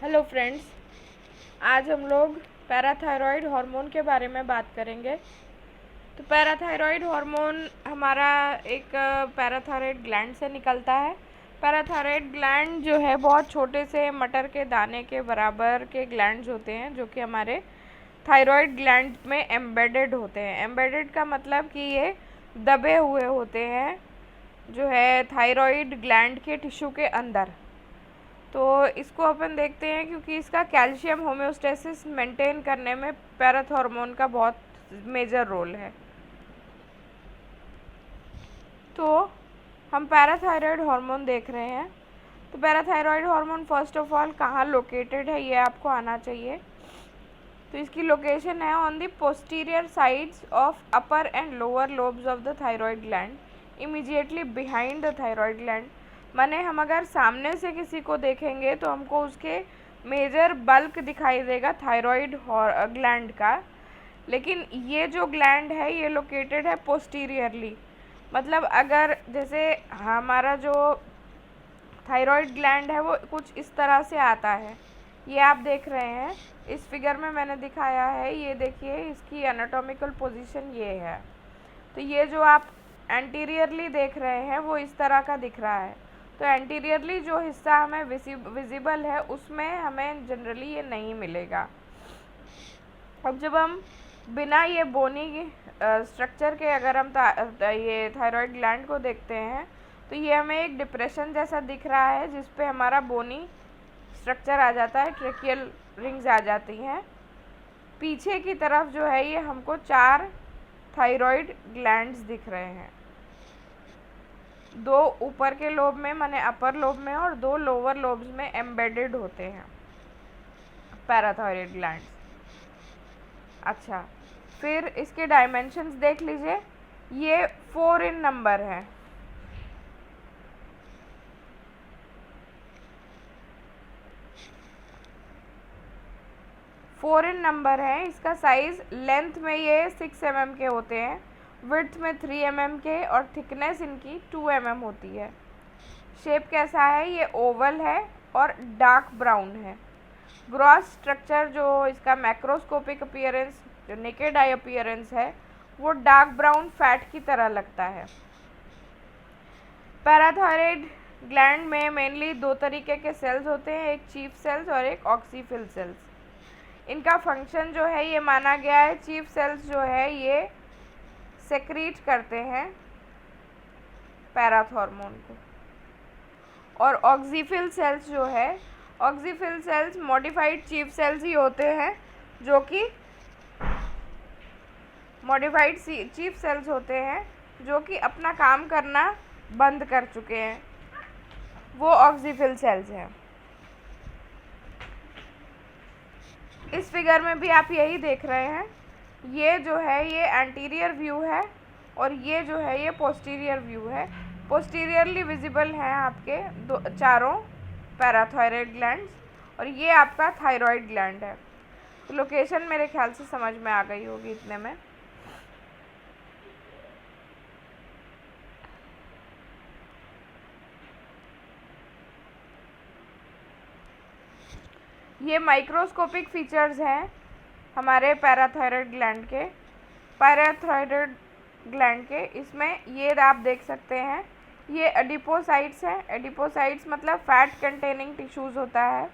Hello friends, आज हम लोग पैराथायरॉयड हार्मोन के बारे में बात करेंगे। तो पैराथायरॉयड हार्मोन हमारा एक पैराथायरॉयड ग्लैंड से निकलता है। पैराथायरॉयड ग्लैंड जो है बहुत छोटे से मटर के दाने के बराबर के ग्लैंड्स होते हैं जो कि हमारे थायरॉयड ग्लैंड में एम्बेडेड होते हैं। एम्बेडेड का मतलब कि ये दबे हुए होते हैं जो है थायरॉयड ग्लैंड के टिश्यू के अंदर। तो इसको अपन देखते हैं क्योंकि इसका कैल्शियम होम्योस्टेसिस मेंटेन करने में पैराथ हार्मोन का बहुत मेजर रोल है। तो हम पैराथायरॉयड हार्मोन देख रहे हैं। तो parathyroid hormone first of all कहाँ लोकेटेड है ये आपको आना चाहिए। तो इसकी लोकेशन है on the posterior sides of upper and lower lobes of the thyroid gland, immediately behind the thyroid gland. माने हम अगर सामने से किसी को देखेंगे तो हमको उसके मेजर बल्क दिखाई देगा थायरॉयड ग्लैंड का, लेकिन ये जो ग्लैंड है ये लोकेटेड है पोस्टीरियरली। मतलब अगर जैसे हमारा जो थायरॉयड ग्लैंड है वो कुछ इस तरह से आता है, ये आप देख रहे हैं इस फिगर में मैंने दिखाया है। ये देखिए इसकी एनाटॉमिकल पोजीशन ये है। तो ये जो आप एंटीरियरली देख रहे हैं वो इस तरह का दिख रहा है। तो एंटीरियरली जो हिस्सा हमें विजिबल है उसमें हमें जनरली ये नहीं मिलेगा। अब जब हम बिना ये बोनी स्ट्रक्चर के अगर हम ये थायरॉयड ग्लैंड को देखते हैं तो ये हमें एक डिप्रेशन जैसा दिख रहा है जिस पे हमारा बोनी स्ट्रक्चर आ जाता है, ट्रेकियल रिंग्स आ जाती हैं। पीछे की तरफ जो है ये हमको 4 थायरॉयड ग्लैंड्स दिख रहे हैं, 2 ऊपर के लोब में माने अपर लोब में और 2 लोअर लोब्स में एम्बेडेड होते हैं पैराथायरॉयड ग्लैंड्स। अच्छा, फिर इसके डायमेंशंस देख लीजिए, ये 4 इन नंबर है। इसका साइज लेंथ में ये 6 mm के होते हैं, विड्थ में 3 mm के और थिकनेस इनकी 2 mm होती है। शेप कैसा है, ये ओवल है और डार्क ब्राउन है। ग्रॉस स्ट्रक्चर जो इसका मैक्रोस्कोपिक अपीयरेंस जो नेकेड आई अपीयरेंस है वो डार्क ब्राउन फैट की तरह लगता है। पैराथायरॉयड ग्लैंड में मेनली 2 तरीके के सेल्स होते हैं, एक चीफ सेल्स और एक ऑक्सीफिल सेल्स। इनका फंक्शन जो है ये माना गया है, चीफ सेल्स जो है ये सेक्रीट करते हैं पैराथ हार्मोन को, और ऑक्सीफिल सेल्स जो है, ऑक्सीफिल सेल्स मॉडिफाइड चीफ सेल्स ही होते हैं जो कि मॉडिफाइड चीफ सेल्स होते हैं जो कि अपना काम करना बंद कर चुके हैं, वो ऑक्सीफिल सेल्स हैं। इस फिगर में भी आप यही देख रहे हैं, ये जो है ये एंटीरियर व्यू है और ये जो है ये पोस्टीरियर व्यू है। पोस्टीरियरली विजिबल हैं आपके चारों पैराथायरॉयड ग्लैंड्स और ये आपका थायरॉयड ग्लैंड है। तो लोकेशन मेरे ख्याल से समझ में आ गई होगी इतने में। ये माइक्रोस्कोपिक फीचर्स हैं हमारे पैराथायरॉयड ग्लैंड के। इसमें ये आप देख सकते हैं, ये एडिपोसाइट्स हैं। एडिपोसाइट्स मतलब फैट कंटेनिंग टिश्यूज़ होता है।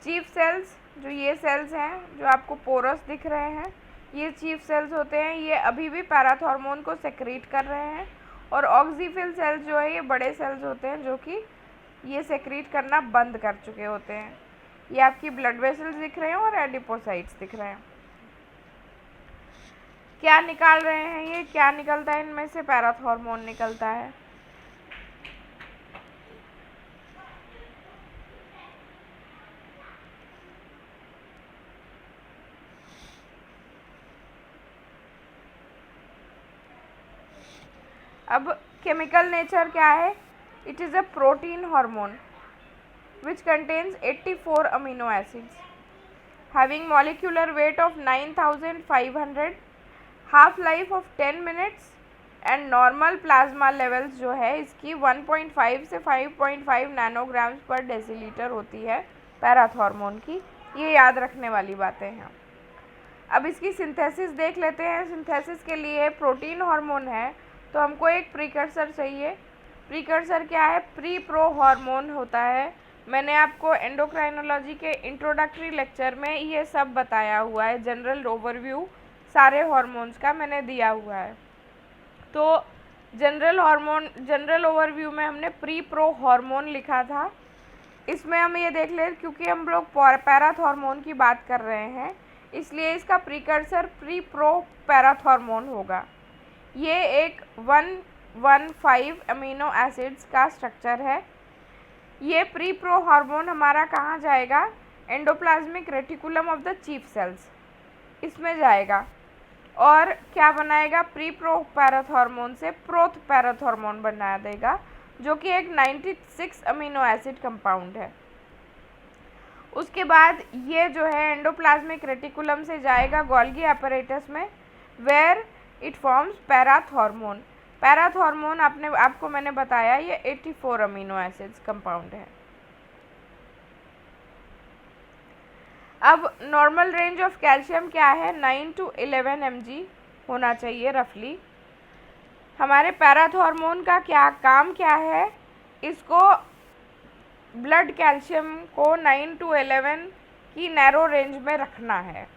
चीफ सेल्स जो ये सेल्स हैं जो आपको पोरस दिख रहे हैं, ये चीफ सेल्स होते हैं, ये अभी भी पैराथ हार्मोन को सेक्रीट कर रहे हैं। और ऑक्सीफिल सेल्स जो है ये बड़े सेल्स होते हैं जो कि ये सेक्रीट करना बंद कर चुके होते हैं। ये आपकी ब्लड वेसल्स दिख रहे हैं और एडिपोसाइट्स दिख रहे हैं। क्या निकाल रहे हैं ये, क्या निकलता है इनमें से, पैराथ हार्मोन निकलता है। अब केमिकल नेचर क्या है, it is a protein hormone which contains 84 amino acids having molecular weight of 9500, half life of 10 minutes and normal plasma levels जो है इसकी 1.5 से 5.5 नैनोग्राम्स पर डेसीलीटर होती है। पैराथॉर्मोन की। ये याद रखने वाली बातें हैं। अब इसकी सिंथेसिस देख लेते हैं। सिंथेसिस के लिए प्रोटीन हार्मोन है तो हमको एक प्रीकर्सर चाहिए। प्रीकर्सर क्या है? प्री प्रो हार्मोन होता है। मैंने आपको एंडोक्राइनोलॉजी के इंट्रोडक्टरी लेक्चर में ये सब बताया हुआ है। जनरल ओवरव्यू सारे हार्मोन्स का मैंने दिया हुआ है। तो जनरल ओवरव्यू में हमने प्री प्रो हार्मोन लिखा था। इसमें हम ये देख ले, क्योंकि हम लोग पैराथॉर्मोन की बात कर रहे हैं इसलिए इसका प्रीकर्सर प्री प्रो पैराथॉर्मोन होगा। ये एक 115 अमीनो एसिड्स का स्ट्रक्चर है। ये प्री प्रो हार्मोन हमारा कहाँ जाएगा? Endoplasmic reticulum of the chief cells, इसमें जाएगा और क्या बनाएगा? प्री प्रो पैराथॉर्मोन से प्रोथ पैराथॉर्मोन बना देगा, जो कि एक 96 अमीनो एसिड कंपाउंड है। उसके बाद ये जो है एंडोप्लाज्मिक रेटिकुलम से जाएगा गोल्गी apparatus में, where it forms parathormone. Parathormone आपको मैंने बताया ये 84 अमीनो एसिड्स कंपाउंड है। अब नॉर्मल रेंज ऑफ कैल्शियम क्या है? 9 to 11 mg होना चाहिए रफली। हमारे पैराथॉर्मोन का क्या काम क्या है? इसको ब्लड कैल्शियम को 9 to 11 की नैरो रेंज में रखना है।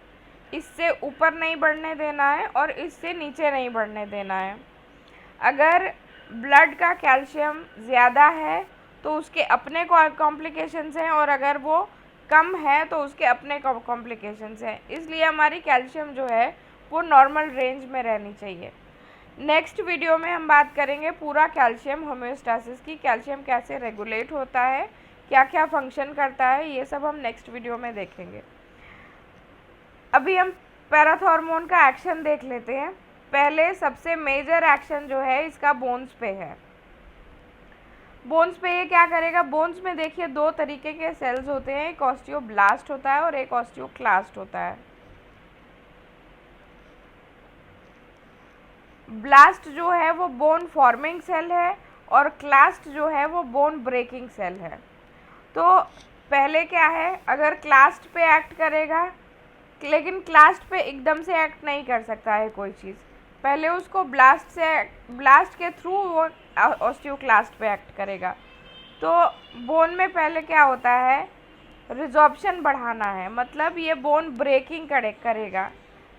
इससे ऊपर नहीं बढ़ने देना है और इससे नीचे नहीं बढ़ने देना है। अगर ब्लड का कैल्शियम ज़्यादा है तो उसके अपने कॉम्प्लिकेशंस हैं और अगर वो कम है तो उसके अपने कॉम्प्लिकेशंस हैं। इसलिए हमारी कैल्शियम जो है वो नॉर्मल रेंज में रहनी चाहिए। नेक्स्ट वीडियो में हम बात करेंगे पूरा कैल्शियम होम्योस्टेसिस की, कैल्शियम कैसे रेगुलेट होता है, क्या क्या फंक्शन करता है, ये सब हम नेक्स्ट वीडियो में देखेंगे। अभी हम पैराथॉर्मोन का एक्शन देख लेते हैं। पहले सबसे मेजर एक्शन जो है इसका बोन्स पे है। बोन्स पे ये क्या करेगा? बोन्स में देखिए दो तरीके के सेल्स होते हैं, एक ऑस्टियोब्लास्ट होता है और एक ऑस्टियोक्लास्ट होता है। ब्लास्ट जो है वो बोन फॉर्मिंग सेल है और क्लास्ट जो है वो बोन ब्रेकिंग सेल है। तो पहले क्या है, अगर क्लास्ट पे एक्ट करेगा, लेकिन क्लास्ट पे एकदम से एक्ट नहीं कर सकता है कोई चीज़, पहले उसको ब्लास्ट के थ्रू वो ऑस्टियोक्लास्ट पे एक्ट करेगा। तो बोन में पहले क्या होता है? रिजॉर्प्शन बढ़ाना है, मतलब ये बोन ब्रेकिंग करेगा।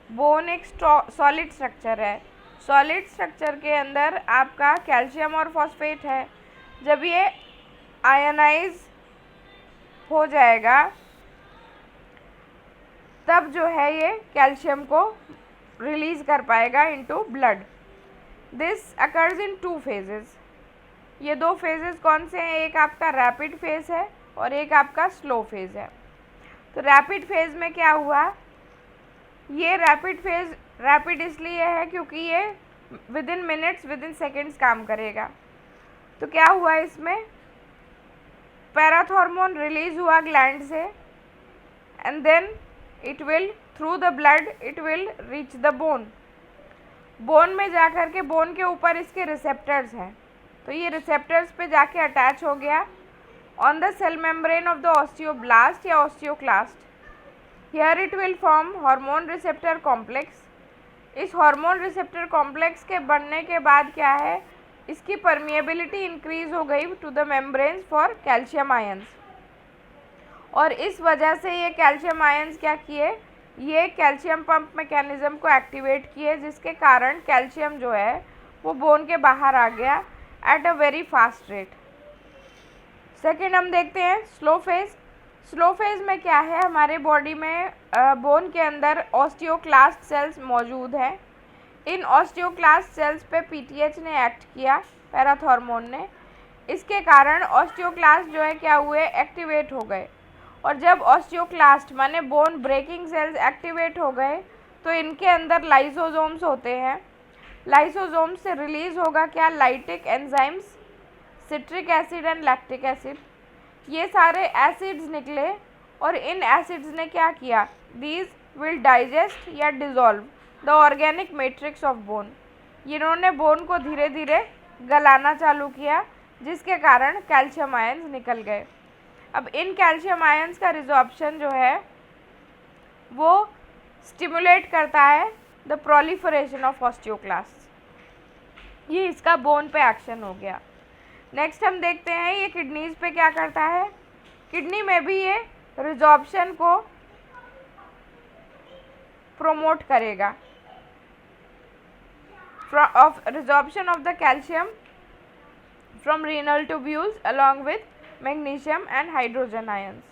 बोन एक सॉलिड स्ट्रक्चर है। सॉलिड स्ट्रक्चर के अंदर आपका कैल्शियम और फॉस्फेट है। जब ये आयनाइज हो जाएगा तब जो है ये कैल्शियम को रिलीज कर पाएगा into blood. This occurs in 2 phases। ये 2 phases कौन से हैं? एक आपका रैपिड फेज है और एक आपका स्लो फेज है। तो रैपिड फेज में क्या हुआ? ये रैपिड इसलिए है क्योंकि ये within minutes within seconds काम करेगा। तो क्या हुआ इसमें? पैराथॉर्मोन रिलीज हुआ ग्लैंड से and then it will through the blood it will reach the bone. Bone में जाकर के बोन के ऊपर इसके रिसेप्टर्स हैं, तो ये रिसेप्टर्स पे जाके अटैच हो गया on the cell membrane of the osteoblast या osteoclast. Here it will form hormone receptor complex. इस हार्मोन रिसेप्टर कॉम्प्लेक्स के बनने के बाद क्या है? इसकी परमिएबिलिटी इंक्रीज हो गई to the membranes for calcium ions, और इस वजह से ये कैल्शियम आयंस क्या किए? ये कैल्शियम पंप मैकेनिज्म को एक्टिवेट किए, जिसके कारण कैल्शियम जो है वो बोन के बाहर आ गया at a very fast rate. Second हम देखते हैं स्लो फेज। स्लो फेज में क्या है? हमारे बॉडी में बोन के अंदर ऑस्टियोक्लास्ट सेल्स मौजूद हैं। इन ऑस्टियोक्लास्ट सेल्स पे पीटीएच ने एक्ट किया, पैराथॉर्मोन ने। इसके कारण ऑस्टियोक्लास्ट जो है क्या हुए? एक्टिवेट हो गए। और जब ऑस्टियोक्लास्ट माने बोन ब्रेकिंग सेल्स एक्टिवेट हो गए तो इनके अंदर लाइसोसोम्स होते हैं। लाइसोसोम्स से रिलीज होगा क्या? Lytic enzymes, citric acid and lactic acid. ये सारे एसिड्स निकले और इन एसिड्स ने क्या किया? दीज विल डाइजेस्ट या dissolve the organic matrix of bone. इन्होंने बोन को धीरे धीरे गलाना चालू किया, जिसके कारण कैल्शियम आयंस निकल गए। अब इन कैल्शियम आयंस का रिजॉर्प्शन जो है वो स्टिमुलेट करता है द प्रोलिफरेशन ऑफ ऑस्टियोक्लास्ट। ये इसका बोन पे एक्शन हो गया। नेक्स्ट हम देखते हैं ये किडनीज पे क्या करता है। किडनी में भी ये रिजॉर्प्शन को प्रोमोट करेगा, resorption of the calcium from renal tubules along with magnesium and hydrogen ions.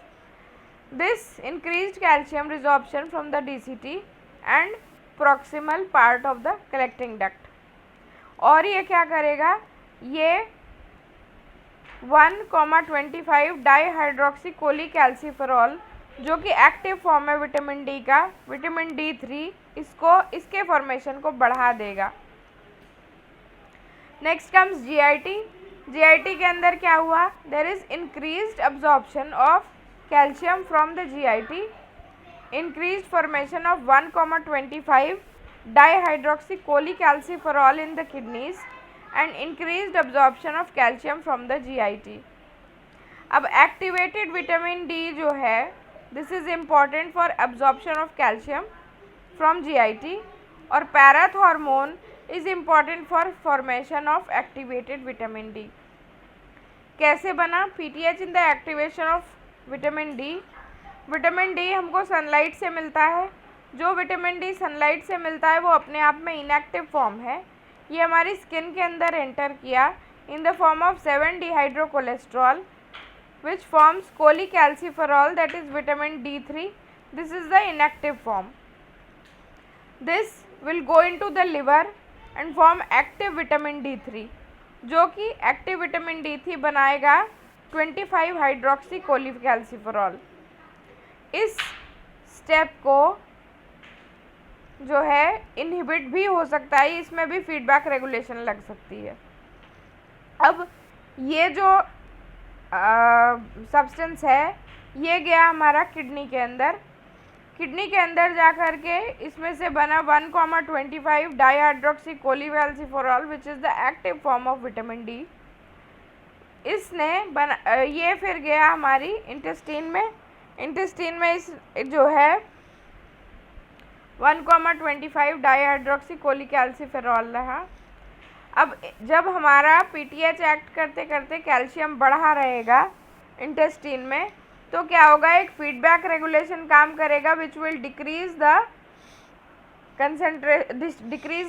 This increased calcium resorption from the DCT and proximal part of the collecting duct. और ये क्या करेगा, ये 1,25 डाईहाइड्रोक्सीकोलीकैल्सीफेरॉल जो कि एक्टिव फॉर्म है विटामिन डी का, vitamin D3, इसके फॉर्मेशन को बढ़ा देगा। Next comes GIT। GIT के अंदर क्या हुआ, there is increased absorption of calcium from the GIT, increased formation of 1,25 dihydroxycholecalciferol in the kidneys and increased absorption of calcium from the GIT। अब activated vitamin D जो है, this is important for absorption of calcium from GIT, और parathormone is important for formation of activated vitamin D। कैसे बना, PTH in the activation of vitamin D। Vitamin D हमको sunlight से मिलता है। जो विटामिन डी सनलाइट से मिलता है वो अपने आप में इनएक्टिव फॉर्म है। ये हमारी स्किन के अंदर एंटर किया in the form of 7-dehydrocholesterol which forms cholecalciferol, that is vitamin D3। This is the inactive form। This will go into the liver and form active vitamin D3 जो कि active vitamin D3 बनाएगा 25 हाइड्रोक्सीकोलीकैल्सीफेरॉल। इस step को जो है inhibit भी हो सकता है, इसमें भी फीडबैक रेगुलेशन लग सकती है। अब ये जो सब्सटेंस है ये गया हमारा किडनी के अंदर। किडनी के अंदर जा कर के इसमें से बना 1,25 dihydroxycholecalciferol which is the active form of vitamin D. इसने ये फिर गया हमारी इंटेस्टाइन में। इंटेस्टाइन में इस जो है 1,25 डाईहाइड्रोक्सीकोलीकैल्सीफेरॉल रहा। अब जब हमारा PTH एक्ट करते करते कैल्शियम बढ़ा रहेगा इंटेस्टाइन में, तो क्या होगा, एक फीडबैक रेगुलेशन काम करेगा which will decrease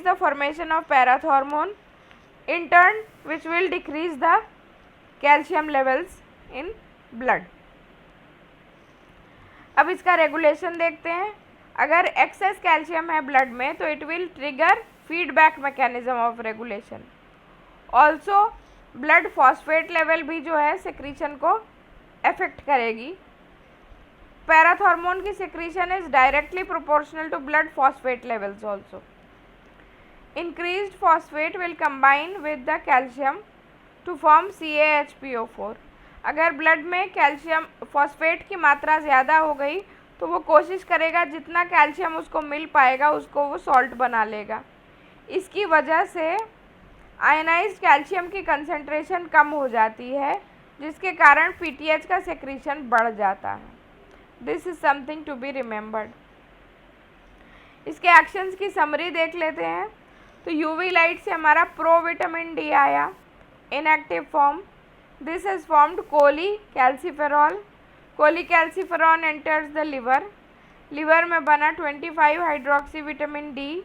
the formation of parathormone, in turn which will decrease the calcium levels in blood. अब इसका रेगुलेशन देखते हैं। अगर एक्सेस कैल्शियम है ब्लड में तो it will trigger feedback mechanism of regulation. Also blood phosphate level भी जो है सिक्रीशन को अफेक्ट करेगी। पैराथॉर्मोन की secretion is directly proportional to blood phosphate levels also. Increased phosphate will combine with the calcium to form CaHPO4। अगर blood में calcium phosphate की मात्रा ज़्यादा हो गई तो वो कोशिश करेगा जितना कैल्शियम उसको मिल पाएगा उसको वो सॉल्ट बना लेगा। इसकी वजह से आयनाइज्ड कैल्शियम की कंसंट्रेशन कम हो जाती है, जिसके कारण PTH का सेक्रीशन बढ़ जाता है। This is something to be remembered. इसके एक्शंस की समरी देख लेते हैं। तो UV लाइट से हमारा प्रो विटामिन डी आया inactive form. This has formed cholecalciferol. Cholecalciferol enters the liver. Liver में बना 25 हाइड्रोक्सी विटामिन डी।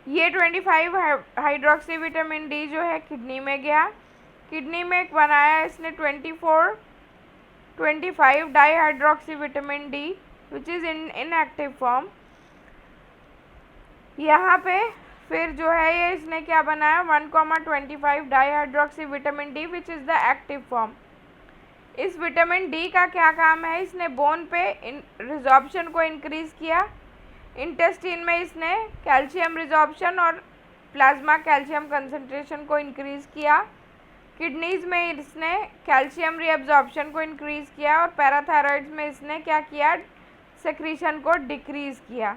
ये 25 हाइड्रोक्सी विटामिन डी जो है किडनी में गया। किडनी में बनाया इसने 25 dihydroxy vitamin D which is in inactive form. यहाँ पे फिर जो है ये इसने क्या बनाया 1,25 dihydroxy vitamin D which is the active form. इस विटामिन डी का क्या काम है, इसने बोन पे रिजॉर्प्शन को इंक्रीज़ किया। इंटेस्टाइन में इसने कैल्शियम रिजॉर्प्शन और प्लाज्मा कैल्शियम कंसंट्रेशन को इंक्रीज़ किया। किडनीज़ में इसने कैल्शियम रीअब्जॉर्प्शन को इंक्रीज़ किया और पैराथायरॉइड्स में इसने क्या किया, सेक्रीशन को डिक्रीज़ किया।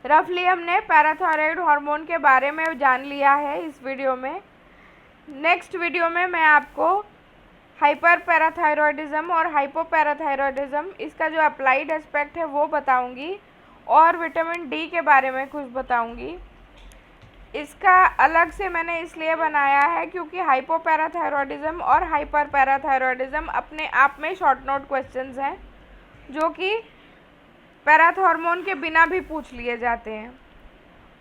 रफली हमने पैराथायरॉइड हार्मोन के बारे में जान लिया है इस वीडियो में। नेक्स्ट वीडियो में मैं आपको हाइपर पैराथायरॉयडिज्म और हाइपोपैराथायरॉयडिज्म, इसका जो अप्लाइड एस्पेक्ट है वो बताऊंगी, और विटामिन डी के बारे में कुछ बताऊंगी। इसका अलग से मैंने इसलिए बनाया है क्योंकि हाइपोपैराथायरॉयडिज्म और हाइपर पैराथायरॉयडिज्म अपने आप में शॉर्ट नोट क्वेश्चंस हैं, जो कि पैराथ हार्मोन के बिना भी पूछ लिए जाते हैं।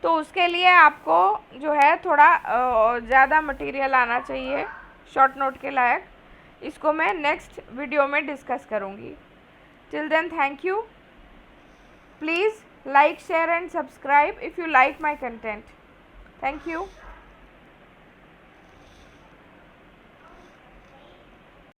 तो उसके लिए आपको जो है थोड़ा ज़्यादा मटेरियल आना चाहिए शॉर्ट नोट के लायक। इसको मैं नेक्स्ट वीडियो में डिस्कस करूँगी। Till then, thank you. Please like, share and subscribe if you like my content. Thank you.